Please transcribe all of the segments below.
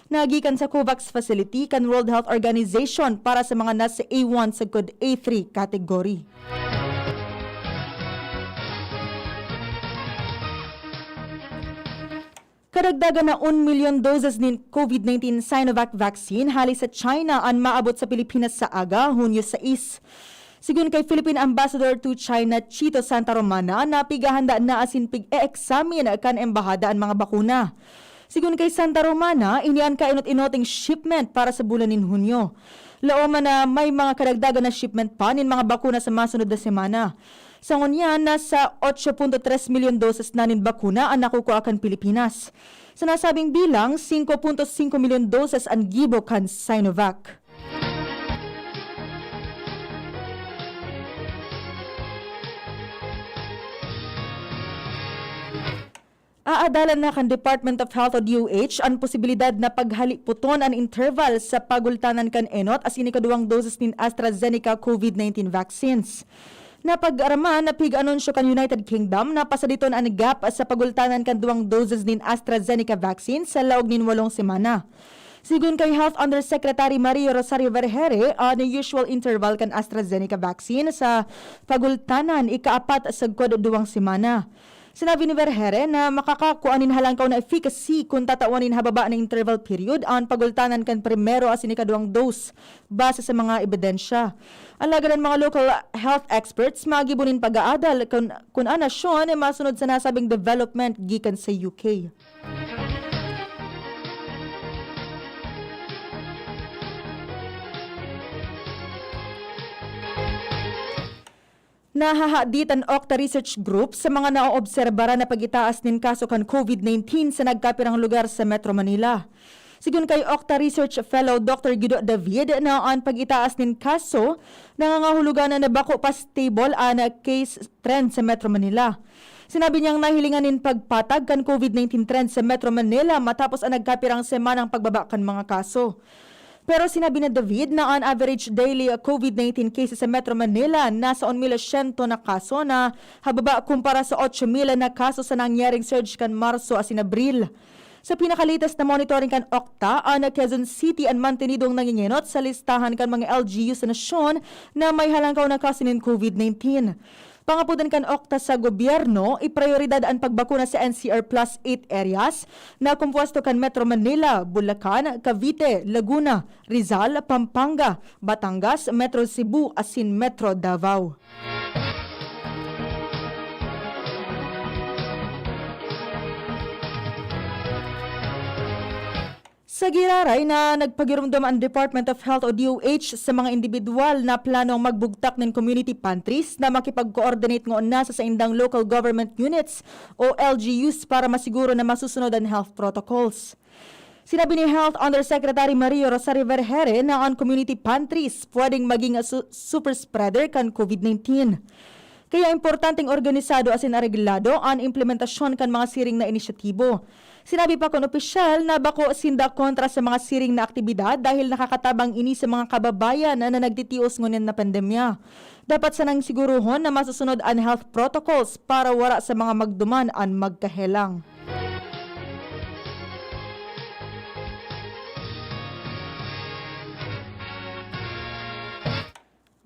nagikan sa COVAX facility kan World Health Organization para sa mga nasa A1 sa good A3 category. Kadagdagan na 1 million doses ng COVID-19 Sinovac vaccine hali sa China ang maabot sa Pilipinas sa aga, Hunyo 6. Sigun kay Philippine Ambassador to China Chito Santa Romana, napigahanda na asin pig-e-examine kan embahada ang mga bakuna. Sigun kay Santa Romana, inian ka inot-inoting shipment para sa bulan nin Hunyo. Laoman na may mga kadagdagan na shipment pa nin mga bakuna sa masunod na semana. Sa ngunyan, nasa 8.3 milyon doses na nin bakuna ang nakukuha kan Pilipinas. Sa nasabing bilang, 5.5 milyon doses ang gibo kan Sinovac. Aadalan na kan Department of Health o DOH ang posibilidad na paghaliputon ang interval sa pagultanan kan enot as inikaduang doses nin AstraZeneca COVID-19 vaccines. Napag-araman na pig-anunsyo kan United Kingdom na pasaditon ang gap sa pagultanan kan duwang doses nin AstraZeneca vaccine sa laog nin 8 semana. Sigun kay Health Undersecretary Maria Rosario Vergere, ang usual interval kan AstraZeneca vaccine sa pagultanan ikaapat sa 2 semana. Sinabi ni Vergere na makakakuanin halangkaw na efficacy kung tatawanin hababa ng interval period ang pagultanan kan primero as inikaduang dose base sa mga ebidensya. Alaga ng mga local health experts magibunin pag-aadal kung anasyon ay masunod sa nasabing development gikan sa UK. Nahahadit ang Octa Research Group sa mga naoobserbara na pag-itaas nin kaso kan COVID-19 sa nagkapirang lugar sa Metro Manila. Sigun kay Octa Research Fellow Dr. Guido David na ang pag-itaas nin kaso nangangahulugan na nabako pa stable ang case trend sa Metro Manila. Sinabi niyang nahilingan nin pagpatag kan COVID-19 trend sa Metro Manila matapos ang nagkapirang semanang pagbaba kan mga kaso. Pero sinabi na David na on average daily COVID-19 cases sa Metro Manila nasa 1,100 na kaso na hababa kumpara sa 8,000 na kaso sa nangyaring surge kan Marso asin Abril. Sa pinakalitas na monitoring kan Octa, ang Quezon City ang mantinidong nangingenot sa listahan kan mga LGU sa nasyon na may halangkaw na kaso ng COVID-19. Pangapudan kan Octa sa gobyerno, iprioridad ang pagbakuna sa NCR Plus 8 areas na kumpuesto kan Metro Manila, Bulacan, Cavite, Laguna, Rizal, Pampanga, Batangas, Metro Cebu, asin Metro Davao. Sa giraray na nagpagirumdum ang Department of Health o DOH sa mga individual na planong magbugtak ng community pantries na makipag-coordinate ngoon na sa indang local government units o LGUs para masiguro na masusunod ang health protocols. Sinabi ni Health Undersecretary Maria Rosario Vergere na ang community pantries pwedeng maging super spreader kan COVID-19. Kaya importanteng organisado asin areglado ang implementasyon kan mga siring na inisyatibo. Sinabi pa kon opisyal na bako sinda kontra sa mga siring na aktibidad dahil nakakatabang ini sa mga kababayan na nagtitios ngunin na pandemya. Dapat sanang siguruhon na masusunod ang health protocols para wala sa mga magduman ang magkahelang.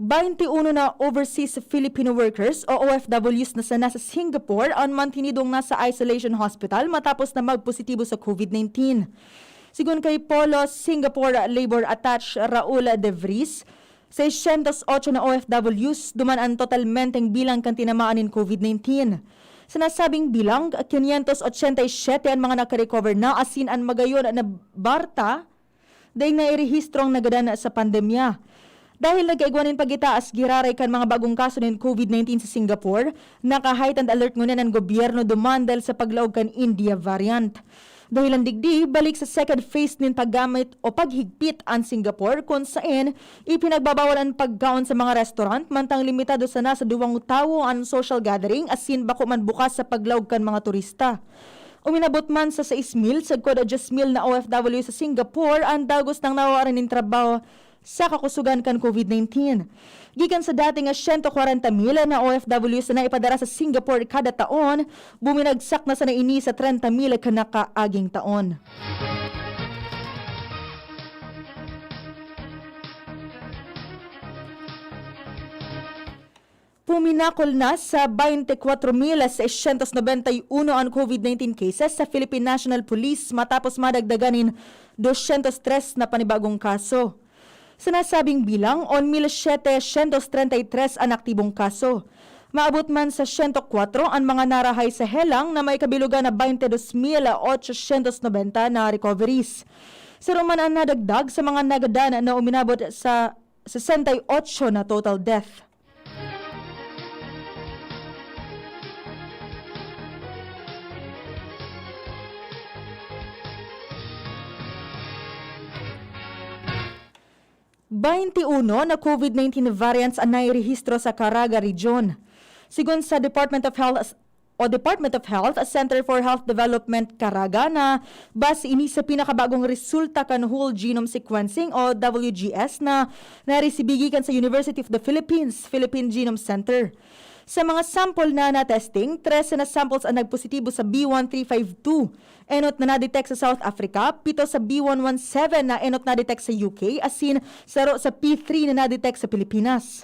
Baintiuno na overseas Filipino workers o OFWs na nasa Singapore ang mantinidong nasa isolation hospital matapos na magpositibo sa COVID-19. Sigun kay Polo Singapore Labor Attached Raul De Vries, 608 na OFWs duman ang totalmenteng bilang kan tinamaan ng COVID-19. Sa nasabing bilang, 587 ang mga nakarecover na asin ang magayon na barta dahil na irehistrong nagadan sa pandemya. Dahil nagkaigwanin pag-itaas giraray kan mga bagong kaso ng COVID-19 sa Singapore, naka-heightened alert ngunin ang gobyerno duman dahil sa paglaog kan India variant. Dahil ang digdi, balik sa second phase ng paggamit o paghigpit ang Singapore kung saan ipinagbabawal ang pagkaon sa mga restaurant mantang limitado sa nasa 2 tao ang social gathering asin bako man bukas sa paglaog kan mga turista. Uminabot man sa 6,000 sa 10,000 na OFW sa Singapore ang dagos ng nawawaran ng trabaho sa kakusugan kan COVID-19. Gikan sa dating 140,000 na OFWs na ipadara sa Singapore kada taon, buminagsak na sa naini sa 30,000 kanakaaging taon. Puminakol na sa 24,691 ang COVID-19 cases sa Philippine National Police matapos madagdaganin 203 na panibagong kaso. Sa nasabing bilang, 1,733 ang aktibong kaso. Maabot man sa 104 ang mga narahay sa helang na may kabilugan na 22,890 na recoveries. Sa Roman ang nadagdag sa mga nagadana na uminabot sa 68 na total death. Na COVID-19 variants ang nairehistro sa Caraga Region. Sigon sa Department of Health Center for Health Development Caraga na base ini sa pinakabagong resulta kan whole genome sequencing o WGS na naresibigikan sa University of the Philippines, Philippine Genome Center. Sa mga sample na na-testing, 13 na samples ang nagpositibo sa B1352. Enot na na-detect sa South Africa, 7 sa B117 na enot na-detect sa UK, asin saro sa P3 na na-detect sa Pilipinas.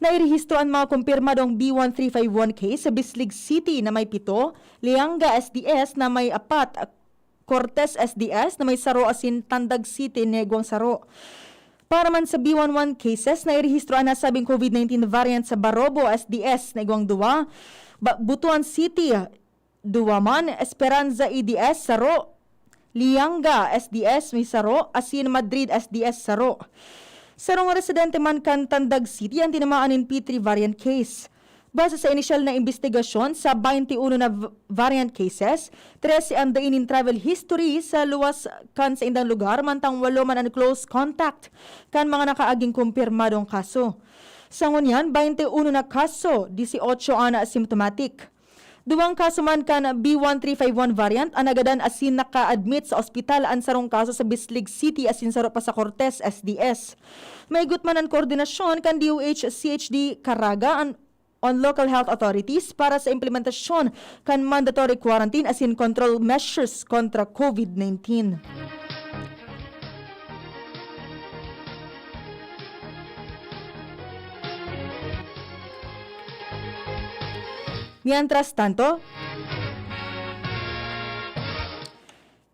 Nairehistro ang mga kumpirmadong B1351 case sa Bislig City na may 7, Lianga SDS na may 4, Cortez SDS na may saro asin Tandag City, Negwang saro. Para man sa B11 cases, nairehistro ang nasabing COVID-19 variant sa Barobo SDS na igwang 2, Butuan City, 2 man, Esperanza EDS, saro, Lianga SDS may saro, asin Madrid SDS saro. Sarong residente man kan Tandag City ang tinamaan in P3 variant case. Base sa inisyal na investigasyon sa 21 na variant cases, 13 ang dainin travel history sa luwas kan sa indang lugar, mantang 8 man ang close contact kan mga nakaaging kumpirmadong kaso. Sa ngunyan, 21 na kaso, 18 ang asymptomatic. 2 kaso man kan B1351 variant ang nagadan asin naka-admit sa ospital ang sarong kaso sa Bislig City asin saro pa sa Cortez SDS. May gutman ang koordinasyon kan DOH CHD Caraga on local health authorities para sa implementasyon kan mandatory quarantine asin control measures kontra COVID-19. Mientras tanto,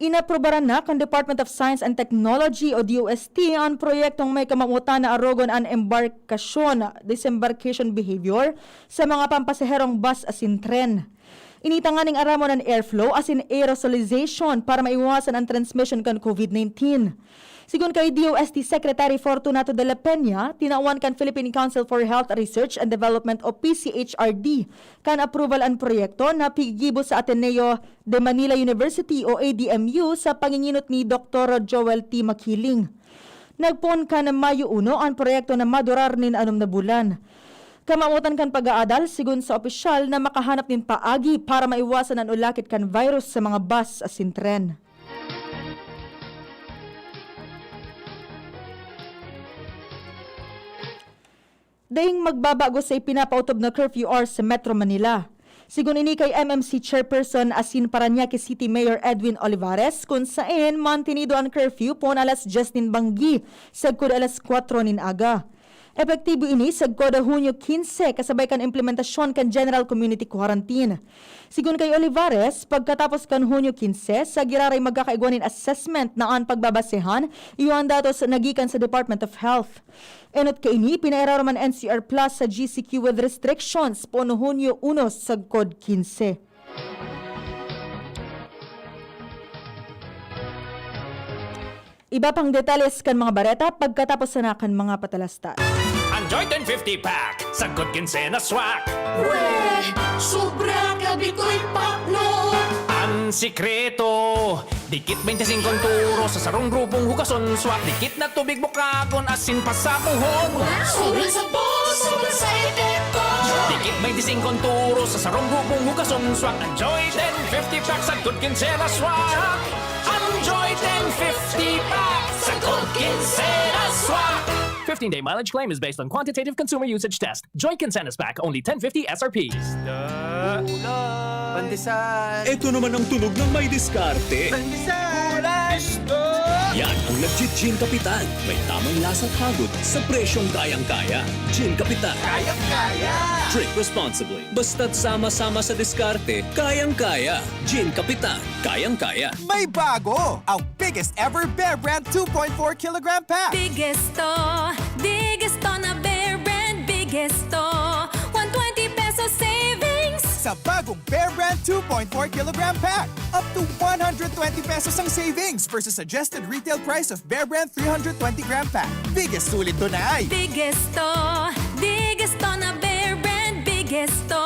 inaprobaran na kan Department of Science and Technology o DOST ang proyektong may kamamutan na arogon ang disembarkation behavior sa mga pampasaherong bus asin tren. Initanganing aramon ang airflow asin aerosolization para maiwasan ang transmission kan COVID-19. Sigun kay DOST Secretary Fortunato de la Peña, tinawan kan Philippine Council for Health Research and Development o PCHRD kan approval ang proyekto na pigibo sa Ateneo de Manila University o ADMU sa panginginot ni Dr. Joel T. Makiling. Nagpon kan Mayo 1 ang proyekto na madurar nin 6 na bulan. Kamamutan kan pag-aadal sigun sa opisyal na makahanap nin paagi para maiwasan ang ulakit kan virus sa mga bus asin tren. Daing magbabago sa ipinapautob na curfew hours sa Metro Manila. Sigun ini kay MMC Chairperson asin Parañaque City Mayor Edwin Olivares kung saan mantinido ang curfew pon alas 10 banggi sagkod alas 4 nin aga. Epektibo ini sagkod Hunyo 15 kasabay kan implementasyon kan General Community Quarantine. Sigun kay Olivares, pagkatapos kan Hunyo 15, sa giraray magkakaigwanin assessment na ang pagbabasehan, iyon datos nagikan sa Department of Health. Enot kay ini, pinairaraman NCR Plus sa GCQ with restrictions po no Hunyo 1 sagkod 15. Iba pang detalles kan mga bareta pagkatapos na kan mga patalastas. Enjoy 1050 pack sa good kinsena swak. Weh, sobra gabi ko'y pakno. Ang sikreto, dikit 25 turo sa sarong grupong hugason swak. Dikit na tubig bukagon asin pasapuhon. Sobra sa boss, sobra sa epekto. Dikit 25 turo sa sarong grupong hugason swak. Enjoy 1050 pack sa good kinsena swak. Enjoy 1050 pack sa good kinsena swak. 15-day mileage claim is based on quantitative consumer usage test. Joint Consensus Pack, only 1050 SRP. Pandesal. Ito naman ang tunog ng may diskarte. Pandesal. Yan ang nag-Gin Kapitan. May tamang lasa at hagod sa presyong kayang-kaya. Gin Kapitan. Kayang-kaya! Drink responsibly. Basta't sama-sama sa diskarte, kayang-kaya. Gin Kapitan. Kayang-kaya. May bago! Ang biggest ever Bear Brand 2.4 kilogram pack! Biggest to na Bear Brand, biggest to 120 peso savings. Sa bagong Bear Brand 2.4 kilogram pack, up to 120 pesos ang savings versus suggested retail price of Bear Brand 320 gram pack. Biggest sulit to na ay Biggest to na Bear Brand, biggest to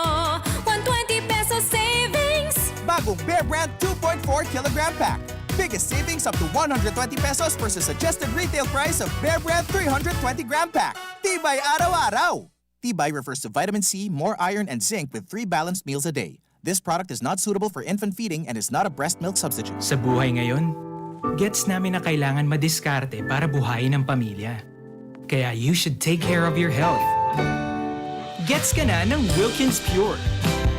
120 peso savings. bagong Bear Brand 2.4 kilogram pack. Biggest savings up to 120 pesos versus suggested retail price of Bear Brand 320 gram pack. Tibay araw-araw! Tibay refers to vitamin C, more iron, and zinc with 3 balanced meals a day. This product is not suitable for infant feeding and is not a breast milk substitute. Sa buhay ngayon, gets namin na kailangan madiskarte para buhayin ang pamilya. Kaya you should take care of your health. Gets ka na ng Wilkins Pure.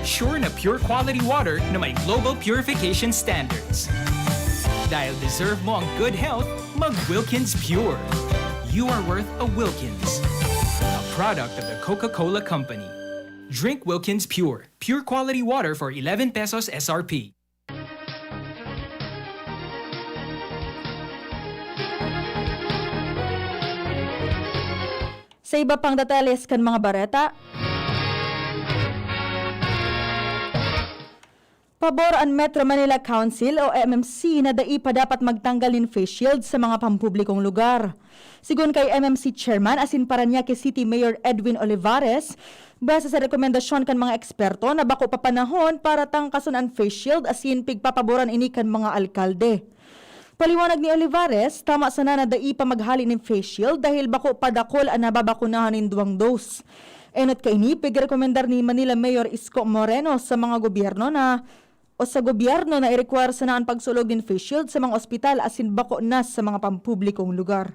Sure na pure quality water na may global purification standards. Dahil deserve mo ang good health, mag-Wilkins Pure. You are worth a Wilkins. A product of the Coca-Cola Company. Drink Wilkins Pure. Pure quality water for 11 pesos SRP. Sa iba pang detalles kan mga bareta, pabor ang Metro Manila Council o MMC na dai pa dapat magtanggalin face shield sa mga pampublikong lugar. Sigun kay MMC Chairman asin Parañaque City Mayor Edwin Olivares, base sa rekomendasyon kan mga eksperto na bako pa panahon para tangkason ang face shield asin pigpapaboran ini kan mga alkalde. Paliwanag ni Olivares, tama sana na dai pa maghali ng face shield dahil bako padakol ang nababakunahan in 2 dose. Enot kay ini, pigrekomendar ni Manila Mayor Isko Moreno sa mga gobyerno na i-require sana ang pagsulog din face shield sa mga ospital asin bako na sa mga pampublikong lugar.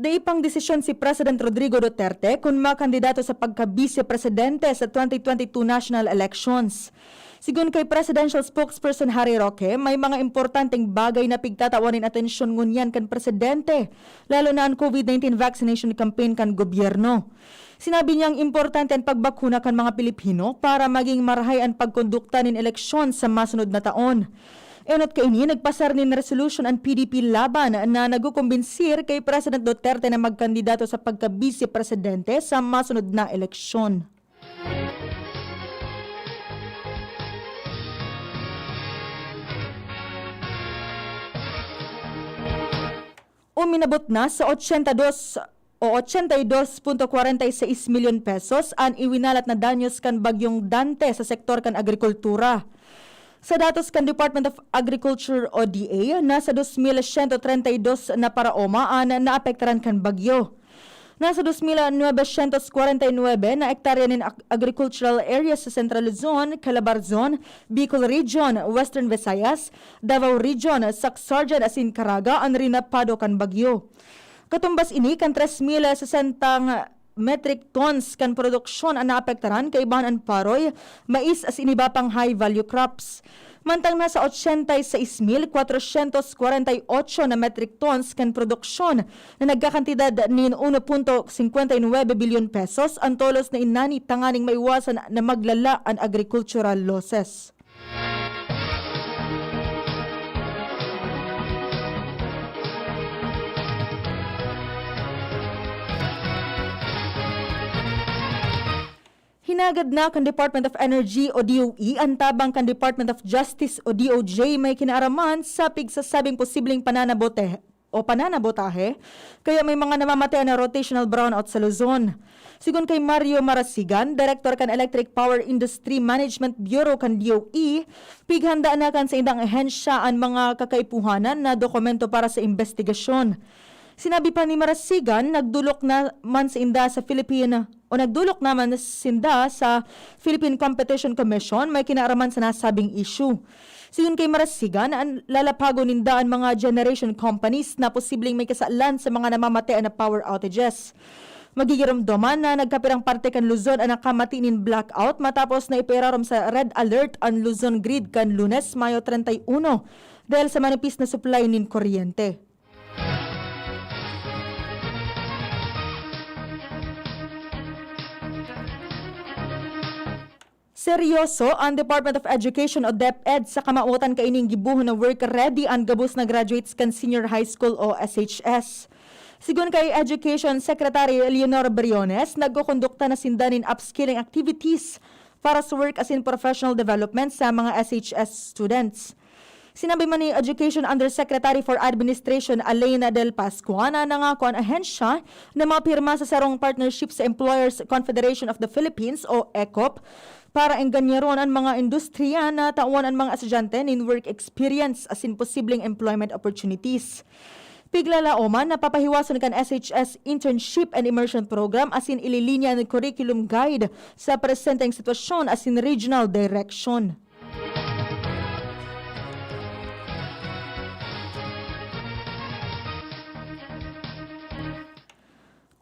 Daipang desisyon si President Rodrigo Duterte kung makandidato sa pagka-vice-presidente sa 2022 national elections. Sigun kay Presidential Spokesperson Harry Roque, may mga importanteng bagay na pigtatawanin atensyon ngunyan kan presidente, lalo na ang COVID-19 vaccination campaign kan gobyerno. Sinabi niyang importante ang pagbakuna kan mga Pilipino para maging marahay ang pagkondukta ng eleksyon sa masunod na taon. Enot kay ini, nagpasar nin resolution ang PDP laban na nagukumbinsir kay President Duterte na magkandidato sa pagka-vice-presidente sa masunod na eleksyon. Uminabot na sa 82.46 milyon pesos ang iwinalat na danyos kan bagyong Dante sa sektor kan agrikultura. Sa datos kan Department of Agriculture o DA, nasa 2,132 na paraoma ang naapektaran kan bagyo. Nasa 2,949 na ektarya ng agricultural areas sa Central Luzon, Calabar Zone, Bicol Region, Western Visayas, Davao Region, Sacsargan asin Caraga ang rinapado kan bagyo. Katumbas ini kan 3,060 metric tons kan produksyon ang naapektaran kay bahan ang paroy, mais as iniba pang high value crops. Mantang nasa 86,448 na metric tons kan produksyon na nagkakantidad nin 1.59 bilyon pesos ang tolos na inani tanganing maiwasan na maglala ang agricultural losses. Hinagad na kan Department of Energy o DOE ang tabang kan Department of Justice o DOJ may kinaaraman sa pigsasabing posibleng pananabotahe kaya may mga namamatay na rotational brownout sa Luzon. Sigun kay Mario Marasigan, Director kan Electric Power Industry Management Bureau kan DOE, pighanda na kan sa indang ehensya ang mga kakaipuhanan na dokumento para sa investigasyon. Sinabi pa ni Marasigan, nagdulok naman sinda sa Philippine Competition Commission may kinaaraman sa nasabing issue. Siyon kay Marasigan, ang lalapago ninda ang mga generation companies na posibleng may kasalanan sa mga namamatay na power outages. Magigiramdaman na nagkapirang parte kan Luzon ang nakamatinin blackout matapos na ipirarom sa red alert ang Luzon grid kan Lunes, Mayo 31 dahil sa manipis na supply nin kuryente. Seryoso ang Department of Education o DepEd sa kamautan kaining gibuhon na work ready ang gabos na graduates kan senior high school o SHS. Sigun kay Education Secretary Leonor Briones, nagkukondukta na sindanin upskilling activities para sa work as in professional development sa mga SHS students. Sinabi man ni Education Undersecretary for Administration Alena Del Pascua na nangako ang ahensya na mapirma sa sarong partnership sa Employers Confederation of the Philippines o ECOP para engganyaron ang mga industriya na tauan ang mga estudyante in work experience as in posibleng employment opportunities. Piglalauman na papahiwason kan SHS Internship and Immersion Program as in ililinya ng curriculum guide sa presenteng sitwasyon as in regional direction.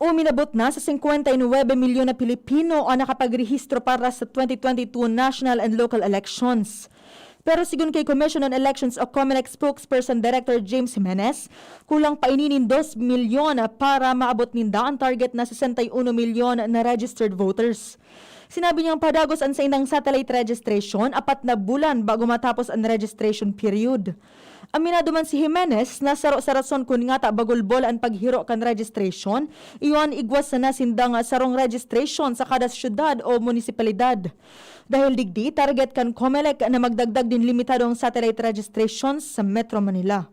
Uminabot na sa 59 milyon na Pilipino ang nakapagrehistro para sa 2022 national and local elections. Pero sigun kay Commission on Elections o COMELEC spokesperson Director James Jimenez, kulang pa ininin 2 milyon para maabot ninda ang target na 61 milyon na registered voters. Sinabi niyang padagos ang sa indang satellite registration 4 na bulan bago matapos ang registration period. Aminado man si Jimenez na saro sa rason kun nga ta bagulbol ang paghiro kan registration, iyon igwas na sindang sarong registration sa kada syudad o munisipalidad. Dahil digdi, target kan COMELEC na magdagdag din limitadong satellite registration sa Metro Manila.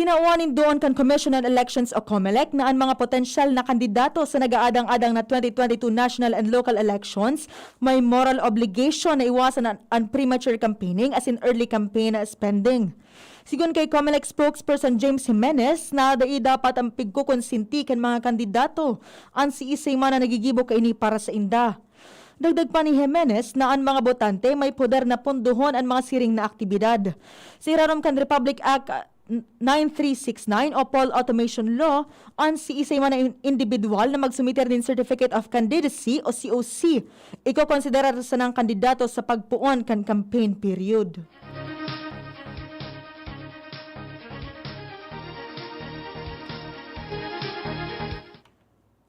Tinauanin doon kan Commission on Elections o COMELEC na ang mga potensyal na kandidato sa nagaadang-adang na 2022 national and local elections may moral obligation na iwasan ang premature campaigning as in early campaign spending. Sigun kay COMELEC spokesperson James Jimenez na dapat ang pigkukonsinti kan mga kandidato ang si isay man na nagigibo kaini para sa inda. Dagdag pa ni Jimenez na ang mga botante may poder na pondohon ang mga siring na aktibidad. Si irarom kan Republic Act 9369 o Poll Automation Law, ang si isay man na individual na magsumiter din Certificate of Candidacy o COC, iko-konsiderar sa ng kandidato sa pagpuon kan campaign period.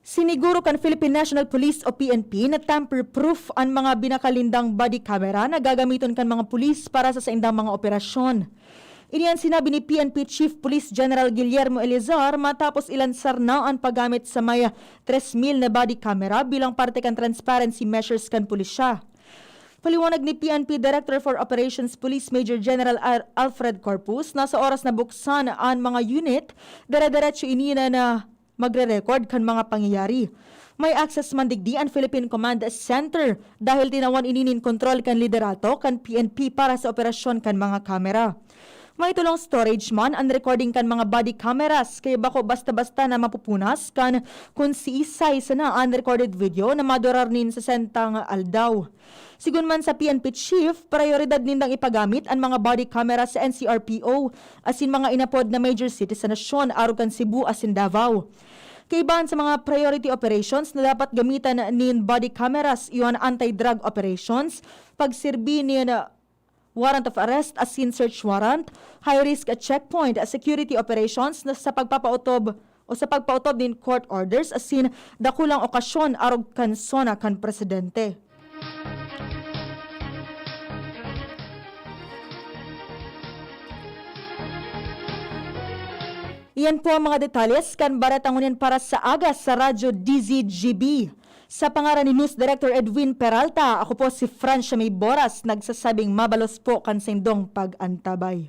Siniguro kan Philippine National Police o PNP na tamper-proof ang mga binakalindang body camera na gagamiton kan mga pulis para sa indang mga operasyon. Iniyan sinabi ni PNP Chief Police General Guillermo Elizar matapos ilansar na ang paggamit sa may 3,000 na body camera bilang parte kan transparency measures kan pulisya. Paliwanag ni PNP Director for Operations Police Major General Alfred Corpus na sa oras na buksan ang mga unit, dire-diretso inina na magre-record kan mga pangyayari. May access man digdi ang Philippine Command Center dahil tinawan ininin kontrol kan liderato kan PNP para sa operasyon kan mga kamera. May tulong storage man ang recording kan mga body cameras kaya bako basta-basta na mapupunas kan kung si isay sa na unrecorded video na madurar nin sa sentang aldaw. Sigun man sa PNP Chief, prioridad nindang ipagamit ang mga body camera sa NCRPO asin mga inapod na major cities sa nasyon arugan Cebu asin Davao. Kaibahan sa mga priority operations na dapat gamitan nin body cameras iyon anti-drug operations, pagsirbi nin warrant of arrest as in search warrant, high-risk at checkpoint security operations na sa pagpapautob o sa pagpautob din court orders as in dakulang okasyon arog kan sona kan presidente. Iyan po ang mga detalles kan baratangunin para sa aga sa Radyo DZGB. Sa pangalan ni News Director Edwin Peralta, ako po si Francia May Boras, nagsasabing mabalos po kan sindong pag-antabay.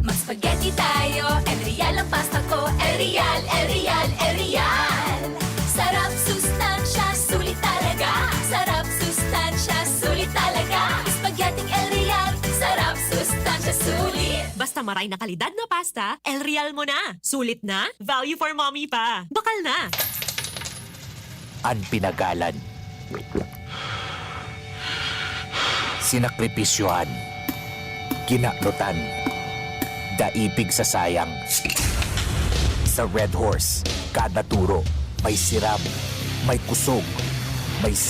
Mag-spaghetti tayo, Elreal ang pasta ko, Elreal, Elreal, Elreal. Sarap, sustansya, sulit talaga. Sarap, sustansya, sulit talaga. Spaghetti Elreal, sarap, sustansya, sulit. Basta maray na kalidad na pasta, Elreal mo na. Sulit na, value for mommy pa. Bakal na. Ang pinagalan, sinakripisyohan, Ginalutan. Daipig sa sayang. Sa Red Horse, kada turo, may siram, may kusog, may